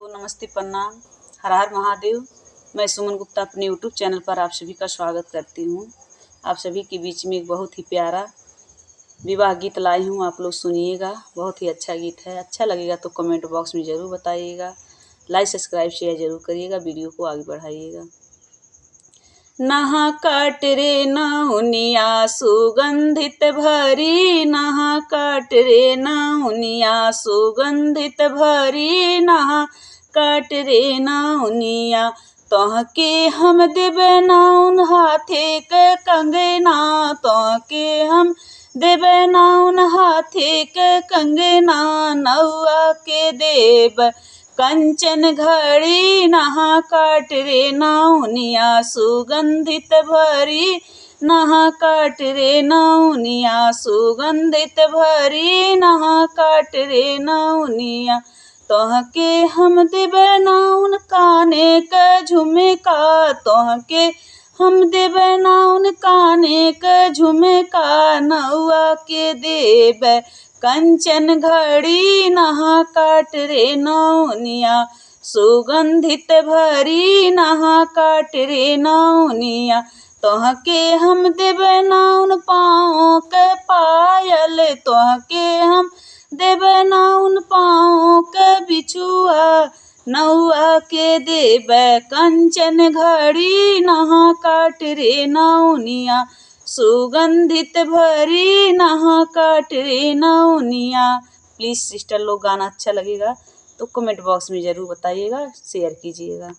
नमस्ते, प्रणाम, हर हर महादेव। मैं सुमन गुप्ता अपने यूट्यूब चैनल पर आप सभी का स्वागत करती हूँ। आप सभी के बीच में एक बहुत ही प्यारा विवाह गीत लाई हूँ, आप लोग सुनिएगा। बहुत ही अच्छा गीत है। अच्छा लगेगा तो कमेंट बॉक्स में ज़रूर बताइएगा। लाइक सब्सक्राइब शेयर ज़रूर करिएगा, वीडियो को आगे बढ़ाइएगा। नहा काट रे नौनिया सुगंधित भरी, नहा काट रे नौनिया सुगंधित भरी, नहा काट रे नौनिया तोहके हम देबे नाउन हाथे के कंगना, तोहके हम देबे नाउन हाथे के कंगना, नौआ के देब कंचन घड़ी, नहा काट रे नौनिया सुगंधित भरी, नहा काट रे नौनिया सुगंधित भरी, नहा काट रे नौनिया तोहके हम देबे नाउन काने के झुमका, तोहके हम देबे नाउन काने के झुमका, नौआ के देबे कंचन घड़ी, नहा काट रे नौनिया सुगंधित भरी, नहा काट रे नौनिया तोहके हम देबे नाउन पाँव के पायल, तोहके हम देबे नाउन पाँव के बिछुआ, नौआ के देबे कंचन घड़ी, नहा काट रे नौनिया सुगंधित भरी, नहा काट रे नौनिया। प्लीज़ सिस्टर लोग, गाना अच्छा लगेगा तो कमेंट बॉक्स में ज़रूर बताइएगा, शेयर कीजिएगा।